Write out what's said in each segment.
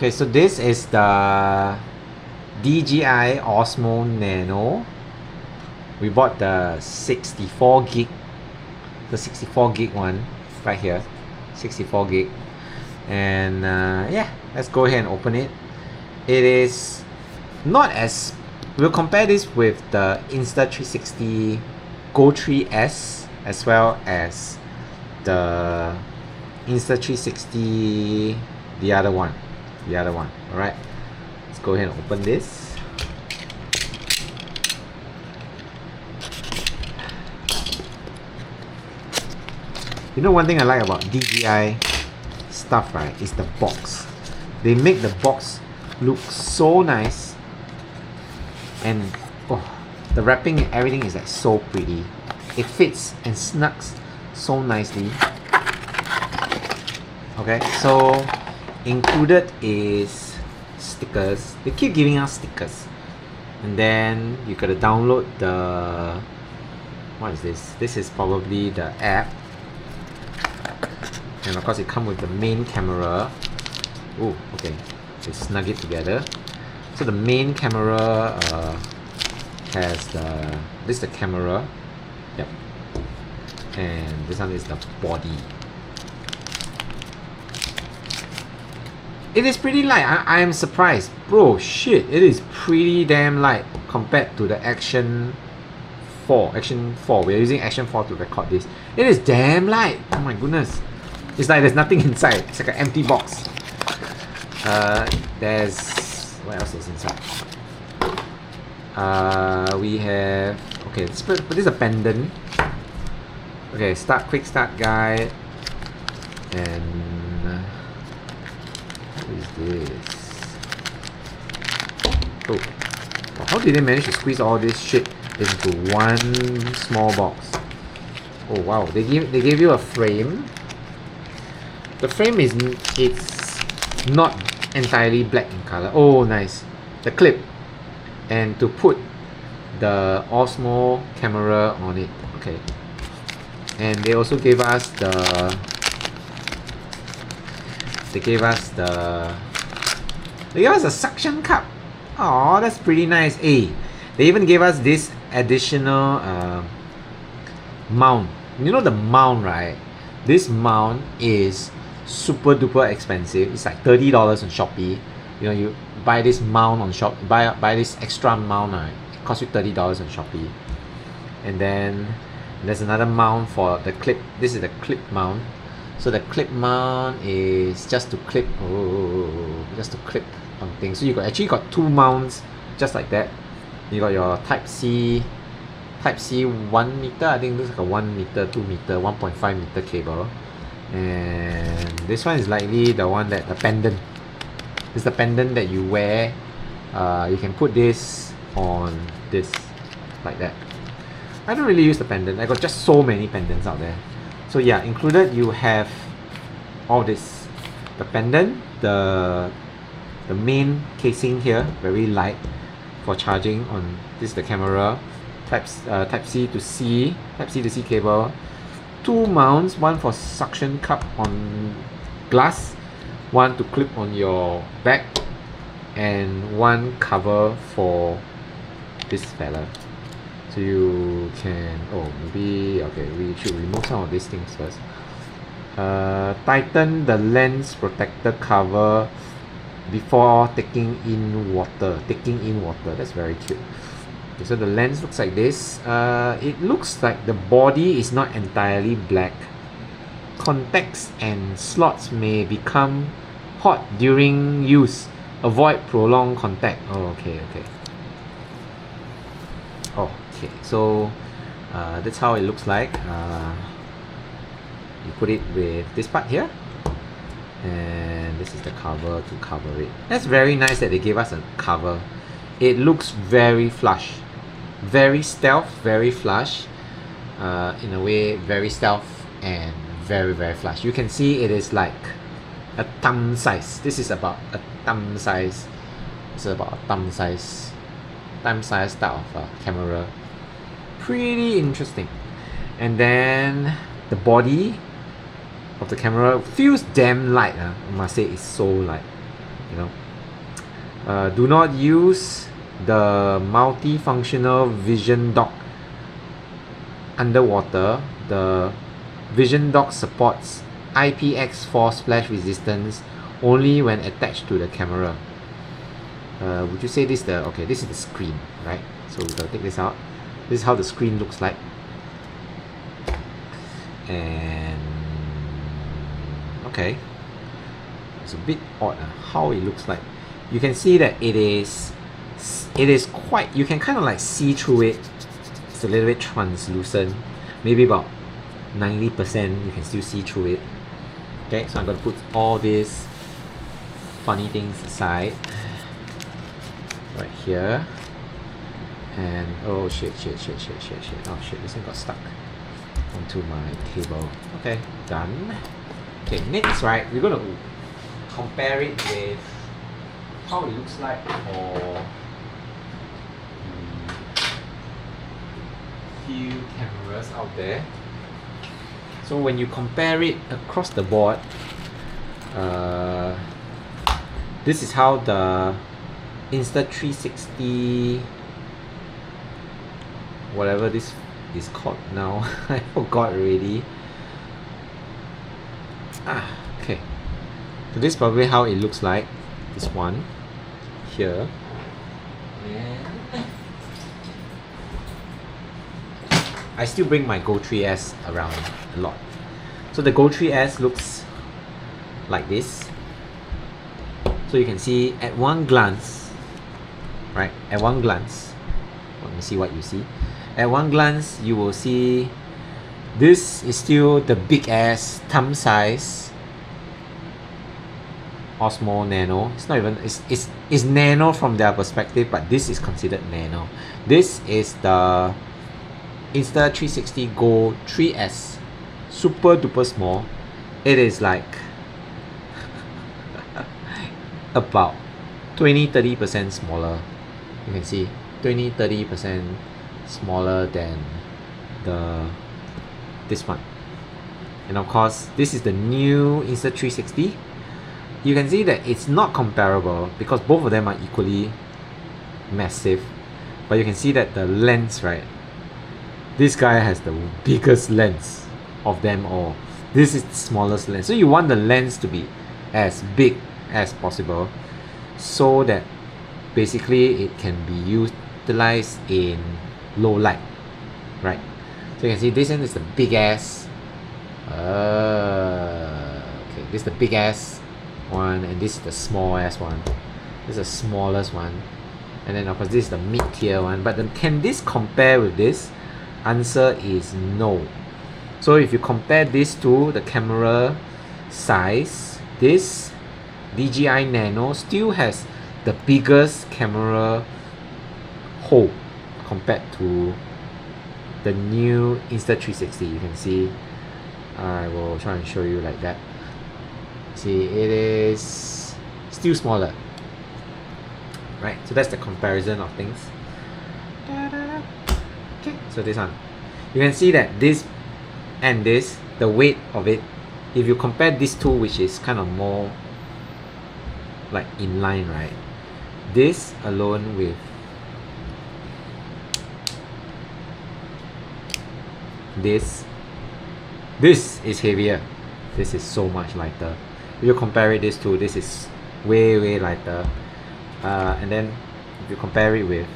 Okay, so this is the DJI OSMO Nano. We bought the 64 gig, one right here, 64 gig, and yeah, let's go ahead and open it. It is not as, we'll compare this with the Insta360 Go 3S as well as the Insta360, the other one. All right, let's go ahead and open this. You know, one thing I like about DJI stuff, right, is the box. They make the box look so nice, and oh, the wrapping and everything is like so pretty. It fits and snugs so nicely. Okay, so included is stickers. They keep giving us stickers, and then you gotta download the, what is this? This is probably the app, and of course it comes with the main camera. Oh, okay, they snug it together. So the main camera has the, this is the camera, yep, and this one is the body. It is pretty light. I am surprised, bro. Shit, it is pretty damn light compared to the Action 4. We're using Action 4 to record this. It is damn light. Oh my goodness. It's like there's nothing inside. It's like an empty box. There's, what else is inside? We have, okay, but this is a pendant. Okay, quick start guide, and what is this? Oh, how did they manage to squeeze all this shit into one small box? Oh wow, they gave you a frame. The frame is, it's not entirely black in color. Oh nice. The clip, and to put the Osmo camera on it. Okay, and they also gave us the, they gave us a suction cup. Oh, that's pretty nice. Hey, they even gave us this additional mount. You know the mount, right? This mount is super duper expensive. It's like $30 on Shopee. You know, you buy this mount on buy this extra mount, right? It costs you $30 on Shopee. And then there's another mount for the clip. This is the clip mount. So the clip mount is just to clip, on things. So you actually got two mounts just like that. You got your Type C 1 meter. I think this is like a 1 meter, 2 meter, 1.5 meter cable. And this one is likely the one that the pendant. It's the pendant that you wear. You can put this on this like that. I don't really use the pendant. I got just so many pendants out there. So yeah, included you have all this, the pendant, the main casing here, very light for charging on. This is the camera, Type C to C cable, two mounts, one for suction cup on glass, one to clip on your back, and one cover for this fella. So you can, oh maybe, okay, we should remove some of these things first. Tighten the lens protector cover before taking in water. That's very cute. Okay, so the lens looks like this. It looks like the body is not entirely black. Contacts and slots may become hot during use. Avoid prolonged contact. Oh, okay. Okay, so that's how it looks like. You put it with this part here, and this is the cover to cover it. That's very nice that they gave us a cover. It looks very flush, very stealth, very flush, in a way, very stealth and very flush. You can see it is like a thumb size. This is about a thumb size. It's about a thumb size type of camera. Pretty interesting. And then the body of the camera feels damn light. I must say, it's so light. you know. Do not use the multifunctional vision dock underwater. The vision dock supports IPX4 splash resistance only when attached to the camera. Would you say this this is the screen, right? So we're gonna take this out. This is how the screen looks like. And okay, it's a bit odd how it looks like. You can see that it is quite, you can kind of like see through it. It's a little bit translucent, maybe about 90% you can still see through it. Okay, so I'm going to put all these funny things aside right here. And oh shit, oh shit, this thing got stuck onto my table. Okay, done. Okay, next, right, we're going to compare it with how it looks like for few cameras out there. So when you compare it across the board, this is how the Insta360, whatever this is called now, I forgot already. Okay, so this is probably how it looks like, this one here. And I still bring my Go 3S around a lot. So the Go 3S looks like this. So you can see at one glance, right? At one glance, let me see what you see. At one glance, you will see this is still the big ass thumb size Osmo Nano. It's not even, it's nano from their perspective, but this is considered nano. This is the Insta360 Go 3S, super duper small. It is like about 20-30% smaller. You can see 20-30% smaller than this one. And of course, this is the new Insta360. You can see that it's not comparable because both of them are equally massive. But you can see that the lens, right? This guy has the biggest lens of them all. This is the smallest lens. So you want the lens to be as big as possible so that basically it can be utilized in low light, right? So you can see this one is the big ass. Okay, this is the big ass one, and this is the small ass one. This is the smallest one, and then of course this is the mid tier one. But then, can this compare with this? Answer is no. So if you compare this to the camera size, this DJI Nano still has the biggest camera hole compared to the new Insta360. You can see, I will try and show you like that. See, it is still smaller, right? So that's the comparison of things. Okay, so this one, you can see that this and this, the weight of it, if you compare these two, which is kind of more like in line, right? This alone with this is heavier. This is so much lighter. If you compare it, this two, this is way lighter. And then if you compare it with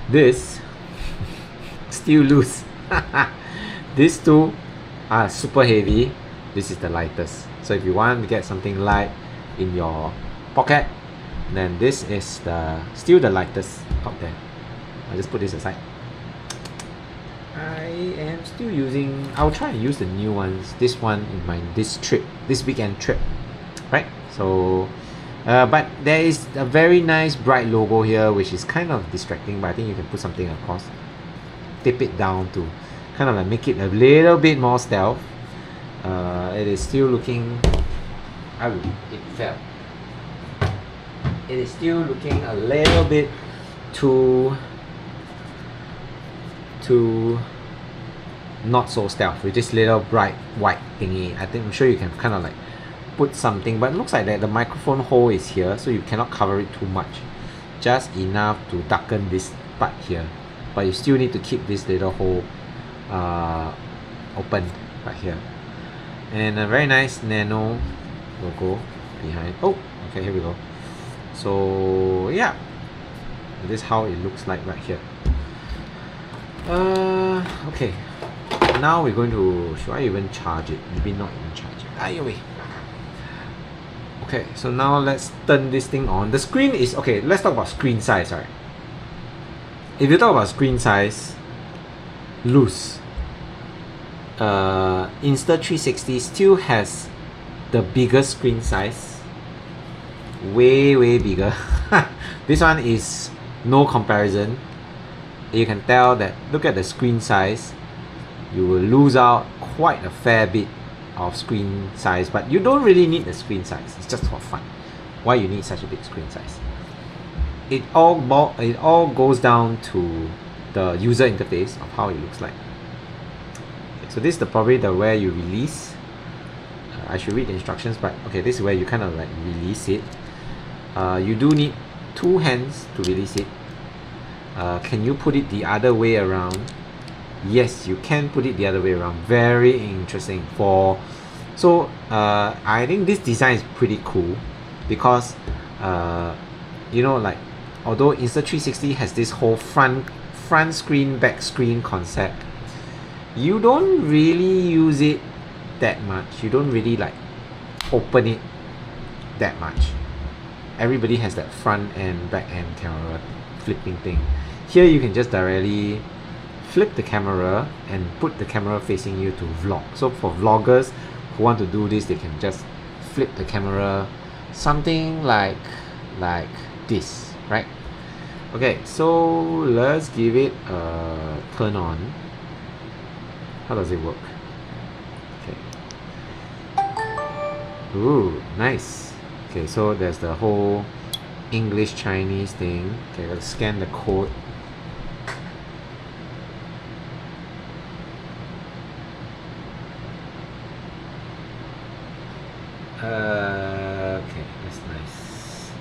this, still loose. These two are super heavy. This is the lightest. So if you want to get something light in your pocket, then this is still the lightest out there. I'll just put this aside. I am still using, I'll try and use the new ones, this one in this weekend trip, right? So but there is a very nice bright logo here which is kind of distracting, but I think you can put something across, tip it down to kind of like make it a little bit more stealth. It is still looking, it fell. It is still looking a little bit too not so stealth with this little bright white thingy. I'm sure you can kind of like put something, but it looks like that the microphone hole is here, so you cannot cover it too much. Just enough to darken this part here, but you still need to keep this little hole open right here. And a very nice Nano logo behind. Oh, okay, here we go. So yeah, this is how it looks like right here. Okay, now we're going to, should I even charge it? Maybe not even charge it. Anyway. Okay, so now let's turn this thing on. The screen is, okay, let's talk about screen size, right? If you talk about screen size, loose. Insta360 still has the biggest screen size. Way bigger. This one is no comparison. You can tell that, look at the screen size, you will lose out quite a fair bit of screen size, but you don't really need the screen size. It's just for fun. Why you need such a big screen size? It all goes down to the user interface of how it looks like. Okay, so this is probably the where you release. I should read the instructions, but okay, this is where you kind of like release it. You do need two hands to release it. Can you put it the other way around? Yes, you can put it the other way around. Very interesting. I think this design is pretty cool because you know, like, although Insta360 has this whole front screen, back screen concept, you don't really use it that much. You don't really like open it that much. Everybody has that front and back end camera flipping thing. Here you can just directly flip the camera and put the camera facing you to vlog. So for vloggers who want to do this, they can just flip the camera, something like this, right? Okay, so let's give it a turn on. How does it work? Okay. Ooh, nice. Okay, so there's the whole English Chinese thing. Okay, let's scan the code. Okay, that's nice.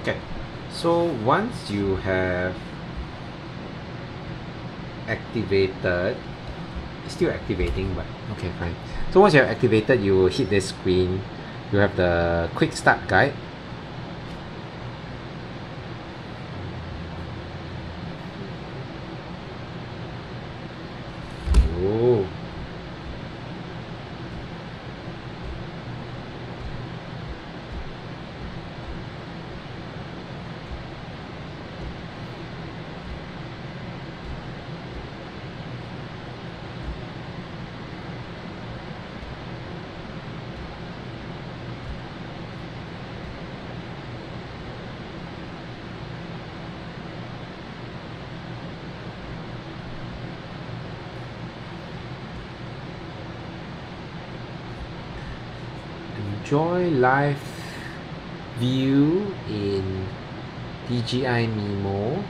Okay, so once you have activated, it's still activating, but okay, fine. So once you have activated, you will hit this screen. You have the quick start guide. Oh. Enjoy live view in DJI Mimo.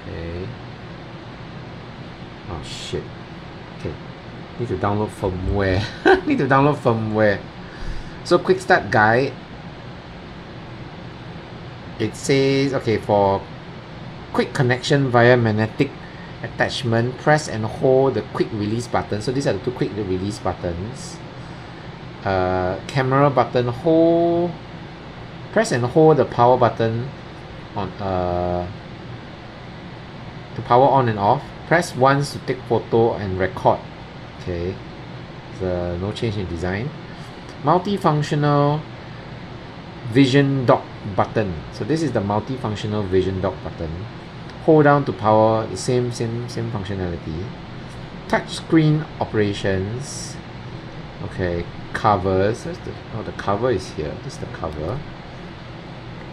Okay. Oh shit. Okay. Need to download firmware. Need to download firmware. So quick start guide. It says, okay, for quick connection via magnetic attachment, press and hold the quick release button. So these are the two quick release buttons. Camera button, press and hold the power button on to power on and off. Press once to take photo and record. Okay, so no change in design. Multifunctional vision dock button. So this is the multifunctional vision dock button. hold down to power, the same functionality. Touch screen operations. Okay, covers. The cover is here. This is the cover.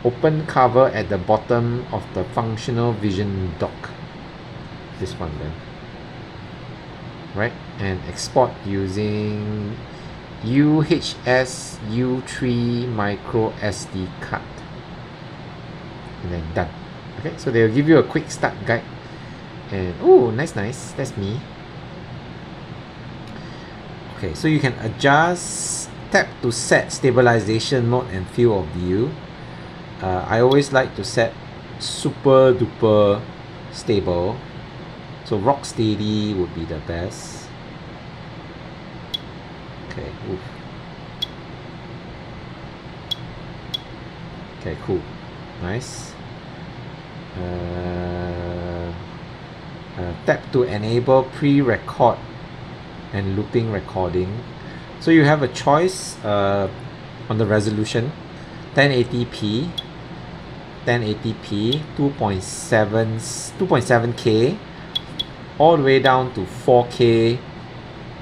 Open cover at the bottom of the functional vision dock. This one then. Right? And export using UHS U3 micro SD card. And then done. Okay, so they'll give you a quick start guide. And oh, nice. That's me. Okay, so you can adjust, tap to set stabilization mode and field of view. I always like to set super duper stable. So rock steady would be the best. Okay, oof. Okay, cool. Nice. Tap to enable pre-record and looping recording. So you have a choice on the resolution, 1080p, 2.7K, all the way down to 4K,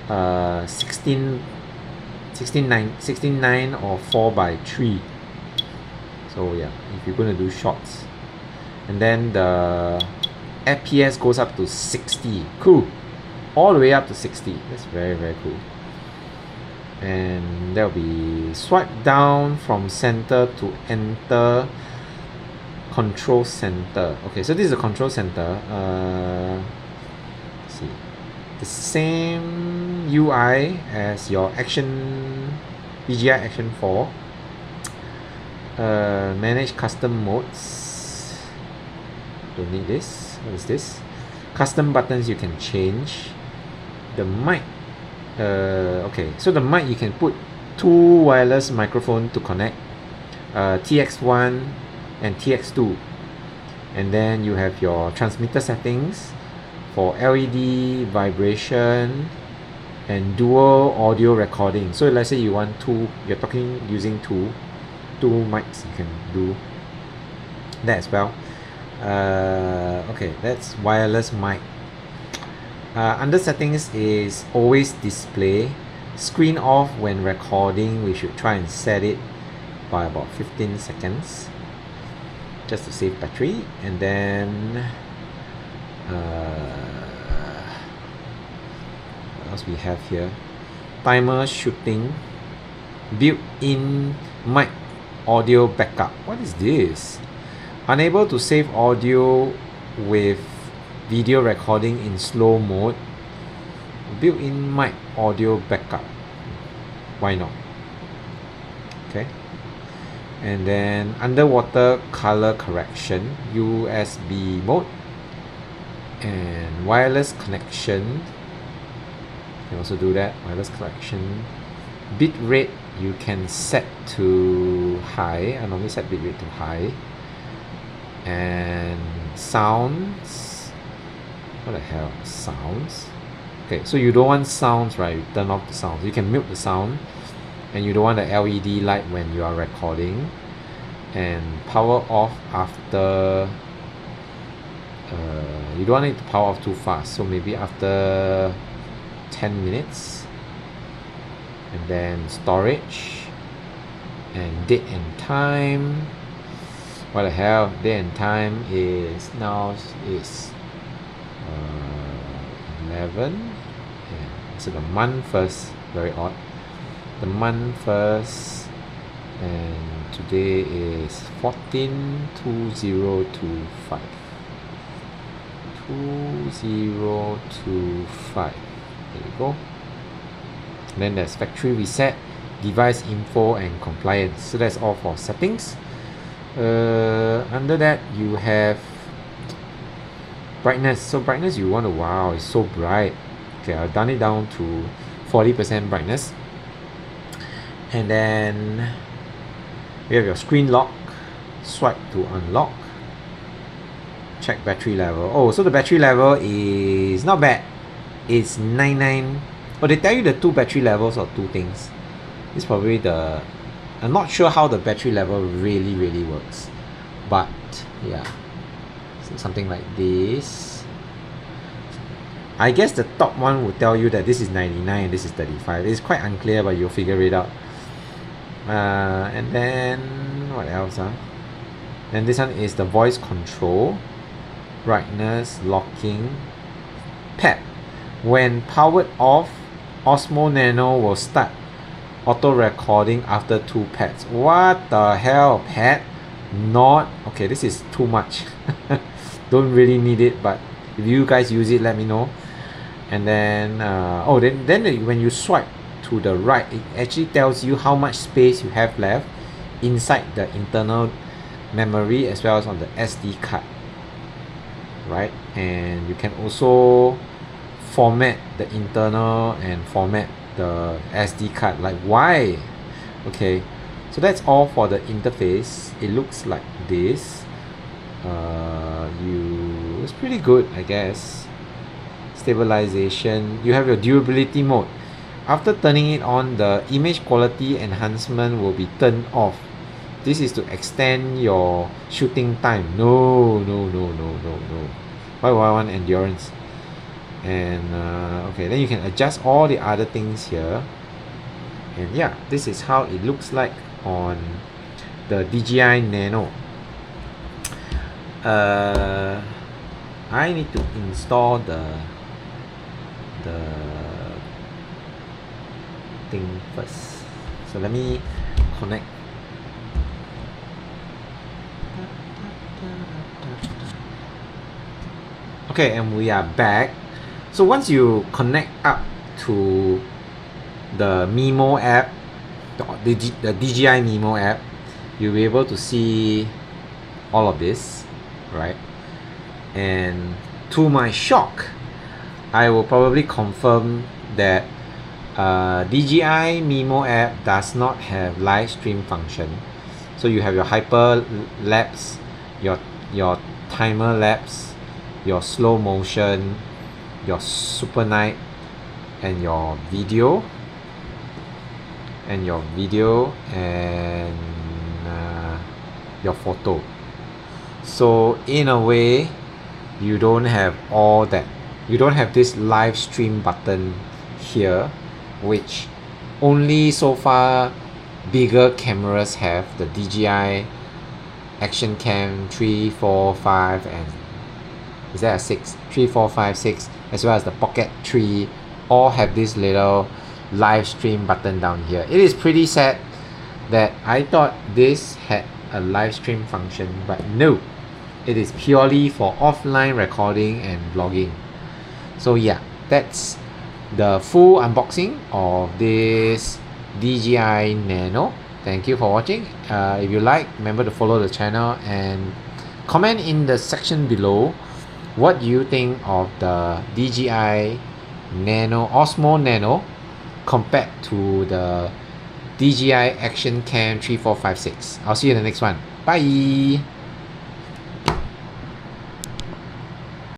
16:9 or 4:3. So yeah, if you're going to do shots. And then the FPS goes up to 60. Cool. All the way up to 60. That's very cool. And there'll be swipe down from center to enter control center. Okay, so this is the control center. Let's see, the same UI as your DJI Action 4. Manage custom modes. Don't need this. What is this? Custom buttons you can change. The mic. Okay, so the mic you can put two wireless microphones to connect, TX1 and TX2, and then you have your transmitter settings for LED, vibration, and dual audio recording. So let's say you want you're talking using two mics, you can do that as well. Okay, that's wireless mic. Under settings is always display, screen off when recording. We should try and set it by about 15 seconds just to save battery. And then what else we have here? Timer shooting, built-in mic audio backup. What is this? Unable to save audio with video recording in slow mode, built-in mic audio backup. Why not? Okay. And then underwater color correction, USB mode, and wireless connection. You can also do that. Wireless connection. Bit rate you can set to high. I normally set bit rate to high. And sounds. What the hell? Sounds. Okay, so you don't want sounds, right? You turn off the sounds. You can mute the sound, and you don't want the LED light when you are recording. And power off after. You don't want it to power off too fast, so maybe after 10 minutes. And then storage and date and time. What the hell? Date and time is now is 11. Yeah. So the month first, very odd. The month first, and today is 14/2025. 2025. There you go. Then there's factory reset, device info, and compliance. So that's all for settings. Under that you have brightness. So brightness, you want to, wow, it's so bright. Okay, I've done it down to 40% brightness. And then you have your screen lock, swipe to unlock, check battery level. Oh, so the battery level is not bad. It's 99. Oh, they tell you the two battery levels or two things. It's probably the, I'm not sure how the battery level really works, but yeah, it's So something like this. I guess the top one will tell you that this is 99 and this is 35. It's quite unclear, but you'll figure it out. And then what else? And this one is the voice control, brightness, locking, pad. When powered off, Osmo Nano will start auto recording after 2 pads. What the hell, pad? Not okay. This is too much. Don't really need it, but if you guys use it, let me know. And then then when you swipe to the right, it actually tells you how much space you have left inside the internal memory as well as on the SD card, right? And you can also format the internal and format the SD card. Like, why? Okay, so that's all for the interface. It looks like this. It's pretty good, I guess. Stabilization, you have your durability mode. After turning it on, the image quality enhancement will be turned off. This is to extend your shooting time. No. Why would I want endurance? And okay, then you can adjust all the other things here. And yeah, this is how it looks like on the DJI Nano. I need to install the thing first. So let me connect. Okay, and we are back. So once you connect up to the Mimo app, the DJI Mimo app, you'll be able to see all of this, right? And to my shock, I will probably confirm that DJI Mimo app does not have live stream function. So you have your hyper lapse, your timer lapse, your slow motion, your super night, and your video, and your photo. So in a way, you don't have all that. You don't have this live stream button here, which only so far bigger cameras have. The DJI Action Cam 3, 4, 5, and is that a 6? 3, 4, 5, 6, as well as the Pocket 3, all have this little live stream button down here. It is pretty sad that I thought this had a live stream function, but no, it is purely for offline recording and vlogging. So yeah, that's the full unboxing of this DJI Nano. Thank you for watching. If you like, remember to follow the channel and comment in the section below what you think of the DJI Nano, Osmo Nano, compared to the DJI Action Cam 3, 4, 5, 6. I'll see you in the next one. Bye!